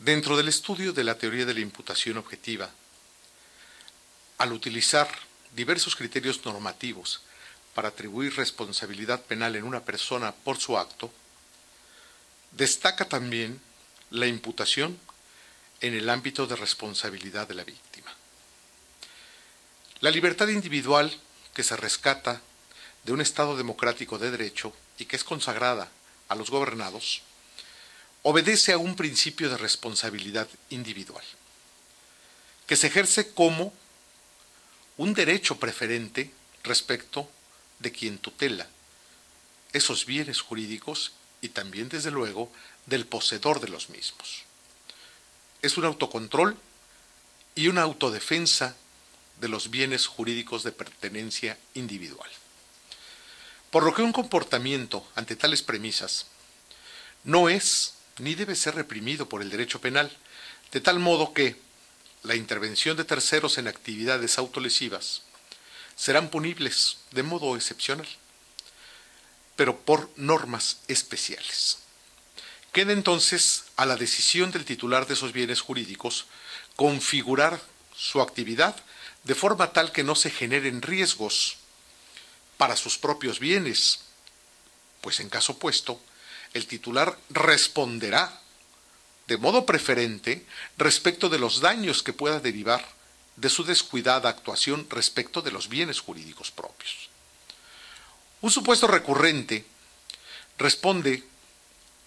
Dentro del estudio de la teoría de la imputación objetiva, al utilizar diversos criterios normativos para atribuir responsabilidad penal en una persona por su acto, destaca también la imputación en el ámbito de responsabilidad de la víctima. La libertad individual que se rescata de un Estado democrático de derecho y que es consagrada a los gobernados, obedece a un principio de responsabilidad individual, que se ejerce como un derecho preferente respecto de quien tutela esos bienes jurídicos y también, desde luego, del poseedor de los mismos. Es un autocontrol y una autodefensa de los bienes jurídicos de pertenencia individual. Por lo que un comportamiento ante tales premisas no es ni debe ser reprimido por el derecho penal, de tal modo que la intervención de terceros en actividades autolesivas serán punibles de modo excepcional, pero por normas especiales. Queda entonces a la decisión del titular de esos bienes jurídicos configurar su actividad de forma tal que no se generen riesgos para sus propios bienes, pues en caso opuesto, el titular responderá de modo preferente respecto de los daños que pueda derivar de su descuidada actuación respecto de los bienes jurídicos propios. Un supuesto recurrente responde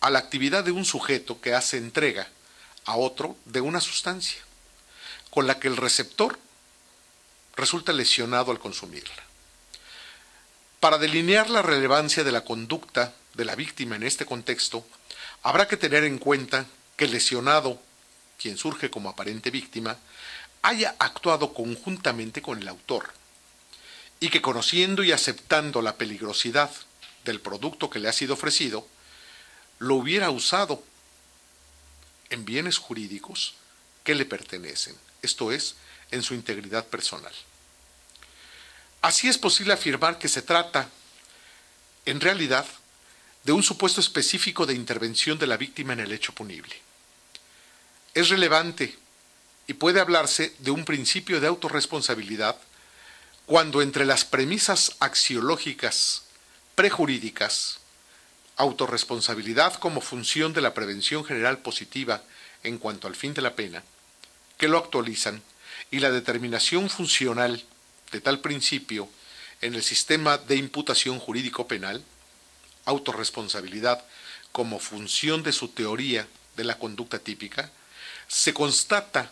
a la actividad de un sujeto que hace entrega a otro de una sustancia, con la que el receptor resulta lesionado al consumirla. Para delinear la relevancia de la conducta de la víctima en este contexto, habrá que tener en cuenta que el lesionado, quien surge como aparente víctima, haya actuado conjuntamente con el autor y que, conociendo y aceptando la peligrosidad del producto que le ha sido ofrecido, lo hubiera usado en bienes jurídicos que le pertenecen, esto es, en su integridad personal. Así es posible afirmar que se trata, en realidad, de un supuesto específico de intervención de la víctima en el hecho punible. Es relevante y puede hablarse de un principio de autorresponsabilidad cuando entre las premisas axiológicas prejurídicas, autorresponsabilidad como función de la prevención general positiva en cuanto al fin de la pena, que lo actualizan, y la determinación funcional de tal principio en el sistema de imputación jurídico penal, autorresponsabilidad como función de su teoría de la conducta típica, se constata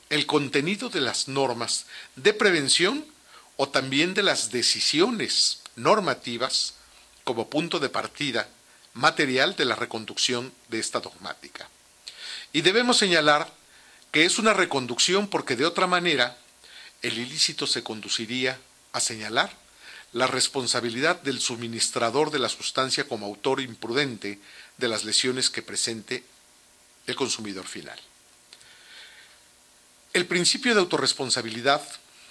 el contenido de las normas de prevención o también de las decisiones normativas como punto de partida material de la reconducción de esta dogmática. Y debemos señalar que es una reconducción porque de otra manera el ilícito se conduciría a señalar la responsabilidad del suministrador de la sustancia como autor imprudente de las lesiones que presente el consumidor final. El principio de autorresponsabilidad,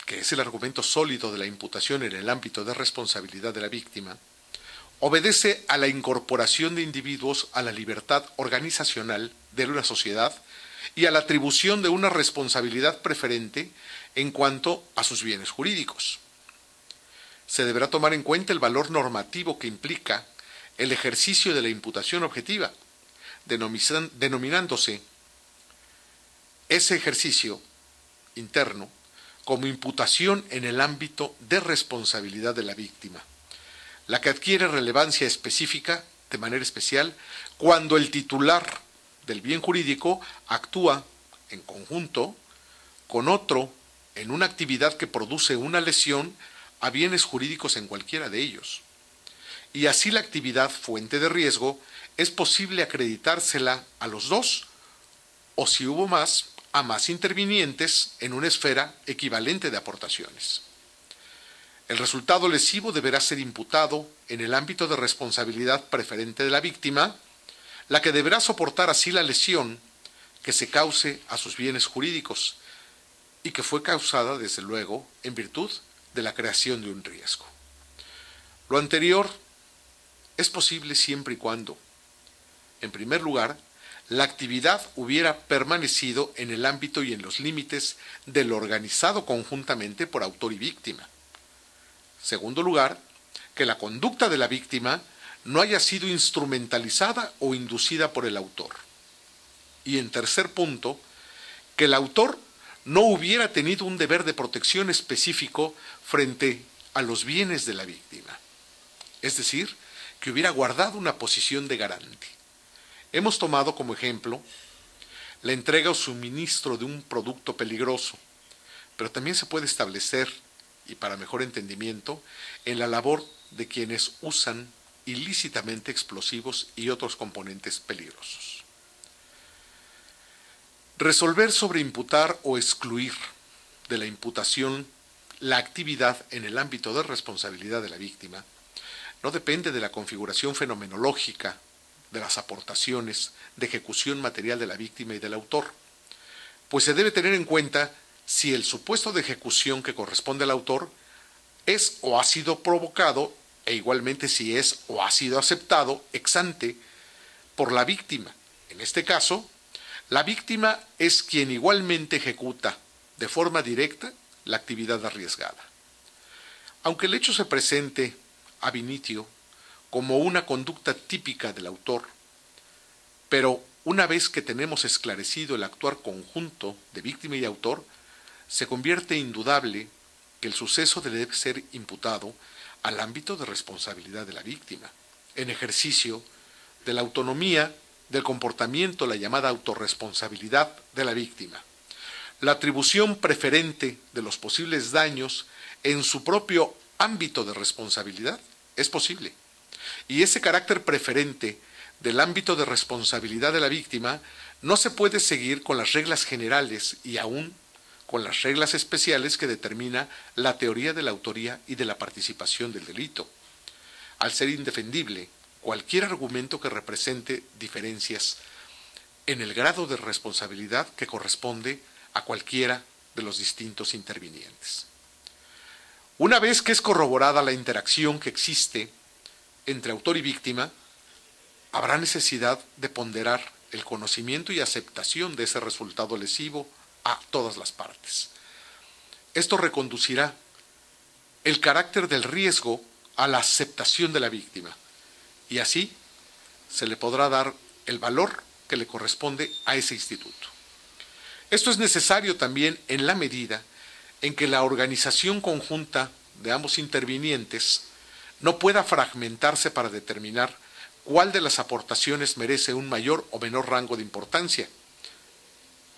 que es el argumento sólido de la imputación en el ámbito de responsabilidad de la víctima, obedece a la incorporación de individuos a la libertad organizacional de una sociedad y a la atribución de una responsabilidad preferente en cuanto a sus bienes jurídicos. Se deberá tomar en cuenta el valor normativo que implica el ejercicio de la imputación objetiva, denominándose ese ejercicio interno como imputación en el ámbito de responsabilidad de la víctima, la que adquiere relevancia específica de manera especial cuando el titular del bien jurídico actúa en conjunto con otro en una actividad que produce una lesión a bienes jurídicos en cualquiera de ellos. Y así la actividad fuente de riesgo es posible acreditársela a los dos, o si hubo más, a más intervinientes en una esfera equivalente de aportaciones. El resultado lesivo deberá ser imputado en el ámbito de responsabilidad preferente de la víctima, la que deberá soportar así la lesión que se cause a sus bienes jurídicos y que fue causada, desde luego, en virtud de la creación de un riesgo. Lo anterior es posible siempre y cuando, en primer lugar, la actividad hubiera permanecido en el ámbito y en los límites de lo organizado conjuntamente por autor y víctima. Segundo lugar, que la conducta de la víctima no haya sido instrumentalizada o inducida por el autor. Y en tercer punto, que el autor no hubiera tenido un deber de protección específico frente a los bienes de la víctima. Es decir, que hubiera guardado una posición de garante. Hemos tomado como ejemplo la entrega o suministro de un producto peligroso, pero también se puede establecer, y para mejor entendimiento, en la labor de quienes usan ilícitamente explosivos y otros componentes peligrosos. Resolver sobre imputar o excluir de la imputación la actividad en el ámbito de responsabilidad de la víctima no depende de la configuración fenomenológica de las aportaciones de ejecución material de la víctima y del autor, pues se debe tener en cuenta si el supuesto de ejecución que corresponde al autor es o ha sido provocado e igualmente si es o ha sido aceptado ex ante por la víctima. En este caso, la víctima es quien igualmente ejecuta de forma directa la actividad arriesgada. Aunque el hecho se presente ab initio como una conducta típica del autor, pero una vez que tenemos esclarecido el actuar conjunto de víctima y autor, se convierte indudable que el suceso debe ser imputado al ámbito de responsabilidad de la víctima, en ejercicio de la autonomía del comportamiento, la llamada autorresponsabilidad de la víctima. La atribución preferente de los posibles daños en su propio ámbito de responsabilidad es posible, y ese carácter preferente del ámbito de responsabilidad de la víctima no se puede seguir con las reglas generales y aún con las reglas especiales que determina la teoría de la autoría y de la participación del delito, al ser indefendible cualquier argumento que represente diferencias en el grado de responsabilidad que corresponde a cualquiera de los distintos intervinientes. Una vez que es corroborada la interacción que existe entre autor y víctima, habrá necesidad de ponderar el conocimiento y aceptación de ese resultado lesivo a todas las partes. Esto reconducirá el carácter del riesgo a la aceptación de la víctima, y así se le podrá dar el valor que le corresponde a ese instituto. Esto es necesario también en la medida en que la organización conjunta de ambos intervinientes no pueda fragmentarse para determinar cuál de las aportaciones merece un mayor o menor rango de importancia.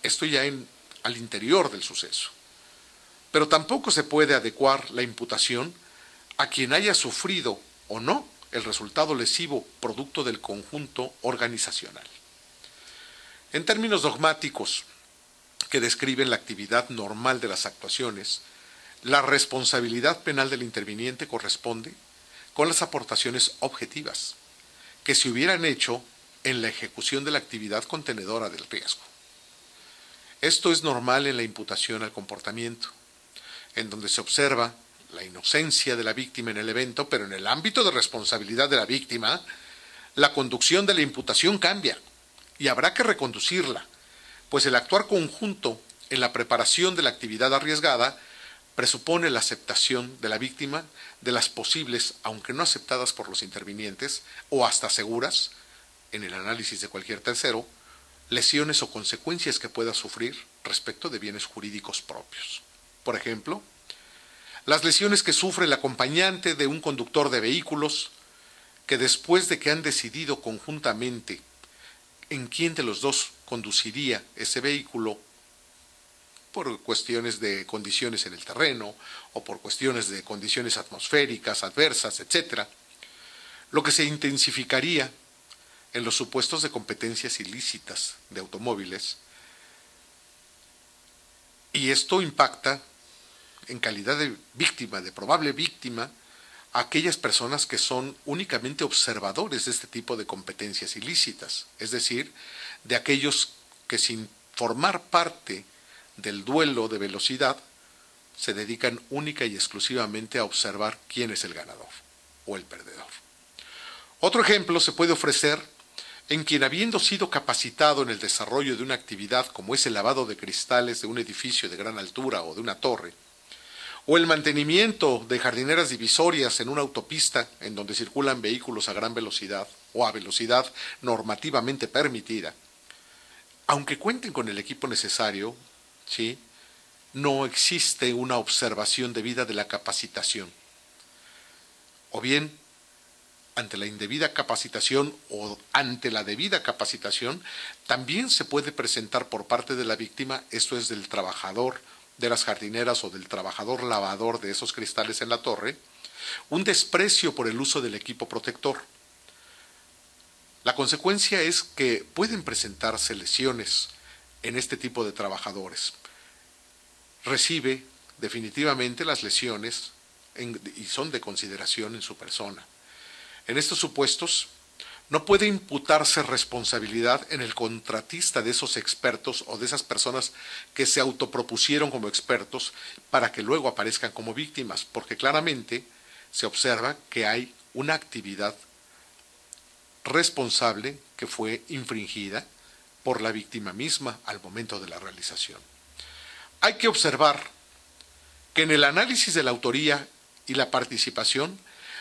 Esto ya al interior del suceso. Pero tampoco se puede adecuar la imputación a quien haya sufrido o no el resultado lesivo producto del conjunto organizacional. En términos dogmáticos que describen la actividad normal de las actuaciones, la responsabilidad penal del interviniente corresponde con las aportaciones objetivas que se hubieran hecho en la ejecución de la actividad contenedora del riesgo. Esto es normal en la imputación al comportamiento, en donde se observa la inocencia de la víctima en el evento, pero en el ámbito de responsabilidad de la víctima, la conducción de la imputación cambia y habrá que reconducirla, pues el actuar conjunto en la preparación de la actividad arriesgada presupone la aceptación de la víctima de las posibles, aunque no aceptadas por los intervinientes, o hasta seguras, en el análisis de cualquier tercero, lesiones o consecuencias que pueda sufrir respecto de bienes jurídicos propios. Por ejemplo, las lesiones que sufre el acompañante de un conductor de vehículos que después de que han decidido conjuntamente en quién de los dos conduciría ese vehículo, por cuestiones de condiciones en el terreno o por cuestiones de condiciones atmosféricas, adversas, etc., lo que se intensificaría en los supuestos de competencias ilícitas de automóviles, y esto impacta en calidad de víctima, de probable víctima, a aquellas personas que son únicamente observadores de este tipo de competencias ilícitas, es decir, de aquellos que sin formar parte del duelo de velocidad se dedican única y exclusivamente a observar quién es el ganador o el perdedor. Otro ejemplo se puede ofrecer en quien, habiendo sido capacitado en el desarrollo de una actividad como es el lavado de cristales de un edificio de gran altura o de una torre, o el mantenimiento de jardineras divisorias en una autopista en donde circulan vehículos a gran velocidad o a velocidad normativamente permitida, aunque cuenten con el equipo necesario, ¿sí?, no existe una observación debida de la capacitación. O bien, ante la indebida capacitación o ante la debida capacitación, también se puede presentar por parte de la víctima, esto es del trabajador de las jardineras o del trabajador lavador de esos cristales en la torre, un desprecio por el uso del equipo protector. La consecuencia es que pueden presentarse lesiones en este tipo de trabajadores. Recibe definitivamente las lesiones y son de consideración en su persona. En estos supuestos, no puede imputarse responsabilidad en el contratista de esos expertos o de esas personas que se autopropusieron como expertos para que luego aparezcan como víctimas, porque claramente se observa que hay una actividad responsable que fue infringida por la víctima misma al momento de la realización. Hay que observar que en el análisis de la autoría y la participación,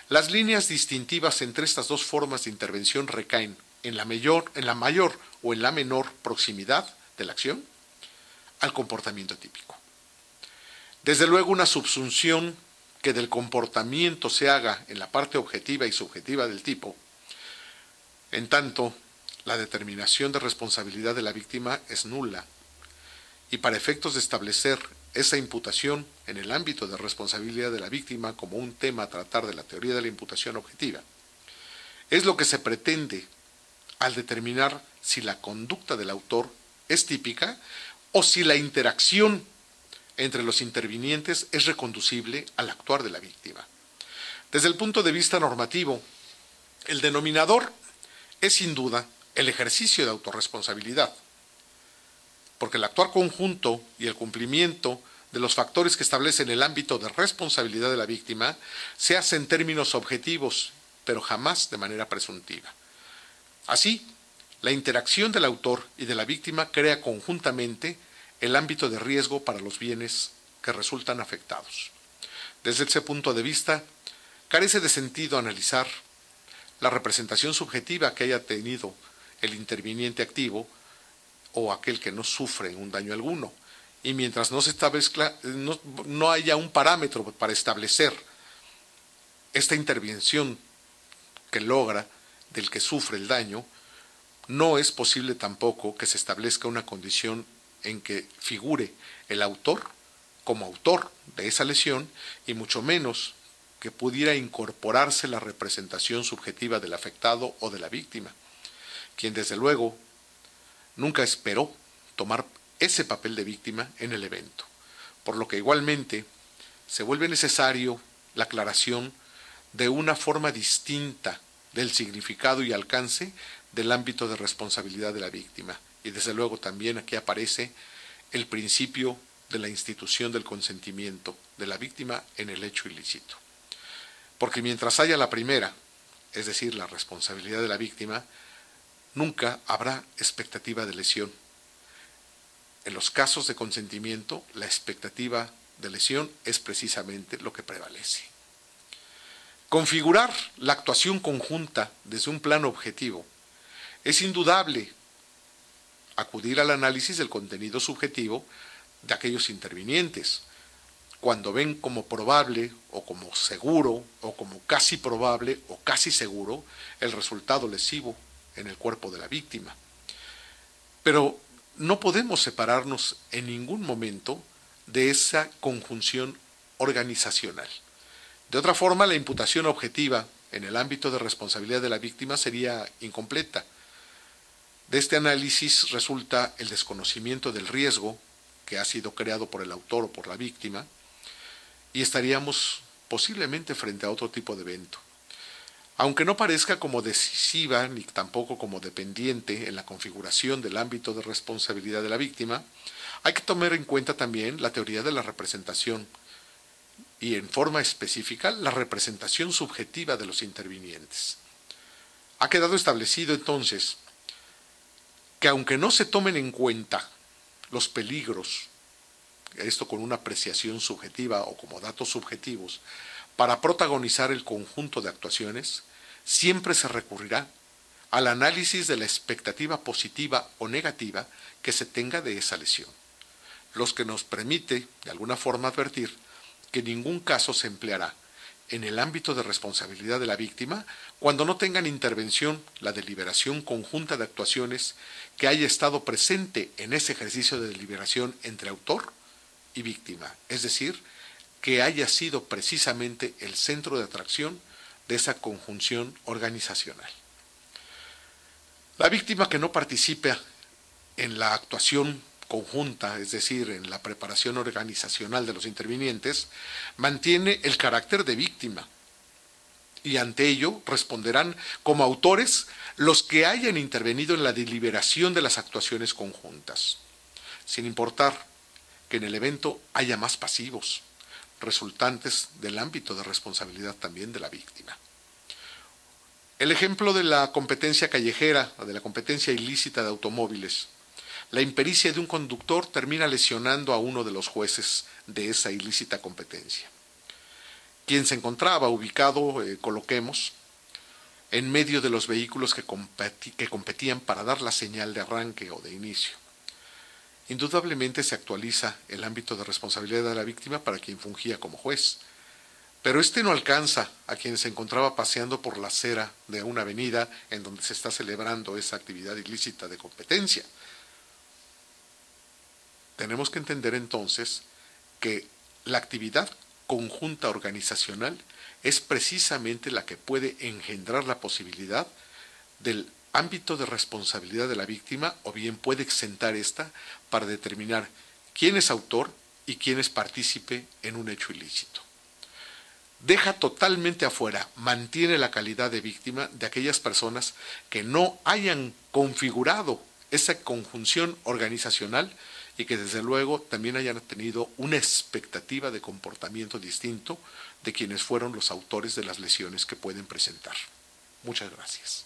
las líneas distintivas entre estas dos formas de intervención recaen en la mayor o en la menor proximidad de la acción al comportamiento típico. Desde luego, una subsunción que del comportamiento se haga en la parte objetiva y subjetiva del tipo, en tanto la determinación de responsabilidad de la víctima es nula, y para efectos de establecer esa imputación en el ámbito de responsabilidad de la víctima como un tema a tratar de la teoría de la imputación objetiva, es lo que se pretende al determinar si la conducta del autor es típica o si la interacción entre los intervinientes es reconducible al actuar de la víctima. Desde el punto de vista normativo, el denominador es sin duda el ejercicio de autorresponsabilidad, porque el actuar conjunto y el cumplimiento de los factores que establecen el ámbito de responsabilidad de la víctima se hace en términos objetivos, pero jamás de manera presuntiva. Así, la interacción del autor y de la víctima crea conjuntamente el ámbito de riesgo para los bienes que resultan afectados. Desde ese punto de vista, carece de sentido analizar la representación subjetiva que haya tenido el interviniente activo o aquel que no sufre un daño alguno, y mientras no se establezca, no haya un parámetro para establecer esta intervención que logra del que sufre el daño, no es posible tampoco que se establezca una condición en que figure el autor como autor de esa lesión, y mucho menos que pudiera incorporarse la representación subjetiva del afectado o de la víctima, quien desde luego nunca esperó tomar ese papel de víctima en el evento, por lo que igualmente se vuelve necesario la aclaración de una forma distinta del significado y alcance del ámbito de responsabilidad de la víctima, y desde luego también aquí aparece el principio de la institución del consentimiento de la víctima en el hecho ilícito. Porque mientras haya la primera, es decir, la responsabilidad de la víctima, nunca habrá expectativa de lesión. En los casos de consentimiento, la expectativa de lesión es precisamente lo que prevalece. Configurar la actuación conjunta desde un plano objetivo es indudable acudir al análisis del contenido subjetivo de aquellos intervinientes, cuando ven como probable o como seguro o como casi probable o casi seguro el resultado lesivo en el cuerpo de la víctima. Pero no podemos separarnos en ningún momento de esa conjunción organizacional. De otra forma, la imputación objetiva en el ámbito de responsabilidad de la víctima sería incompleta. De este análisis resulta el desconocimiento del riesgo que ha sido creado por el autor o por la víctima, y estaríamos posiblemente frente a otro tipo de evento. Aunque no parezca como decisiva ni tampoco como dependiente en la configuración del ámbito de responsabilidad de la víctima, hay que tomar en cuenta también la teoría de la representación y, en forma específica, la representación subjetiva de los intervinientes. Ha quedado establecido entonces que aunque no se tomen en cuenta los peligros, esto con una apreciación subjetiva o como datos subjetivos, para protagonizar el conjunto de actuaciones, siempre se recurrirá al análisis de la expectativa positiva o negativa que se tenga de esa lesión, los que nos permite, de alguna forma, advertir que en ningún caso se empleará en el ámbito de responsabilidad de la víctima cuando no tengan intervención la deliberación conjunta de actuaciones que haya estado presente en ese ejercicio de deliberación entre autor y víctima, es decir, que haya sido precisamente el centro de atracción de esa conjunción organizacional. La víctima que no participa en la actuación conjunta, es decir, en la preparación organizacional de los intervinientes, mantiene el carácter de víctima y ante ello responderán como autores los que hayan intervenido en la deliberación de las actuaciones conjuntas, sin importar que en el evento haya más pasivos, resultantes del ámbito de responsabilidad también de la víctima. El ejemplo de la competencia callejera, de la competencia ilícita de automóviles. La impericia de un conductor termina lesionando a uno de los jueces de esa ilícita competencia, quien se encontraba ubicado, coloquemos, en medio de los vehículos que competían para dar la señal de arranque o de inicio. Indudablemente se actualiza el ámbito de responsabilidad de la víctima para quien fungía como juez, pero este no alcanza a quien se encontraba paseando por la acera de una avenida en donde se está celebrando esa actividad ilícita de competencia. Tenemos que entender entonces que la actividad conjunta organizacional es precisamente la que puede engendrar la posibilidad del ámbito de responsabilidad de la víctima o bien puede exentar esta para determinar quién es autor y quién es partícipe en un hecho ilícito. Deja totalmente afuera, mantiene la calidad de víctima de aquellas personas que no hayan configurado esa conjunción organizacional y que desde luego también hayan tenido una expectativa de comportamiento distinto de quienes fueron los autores de las lesiones que pueden presentar. Muchas gracias.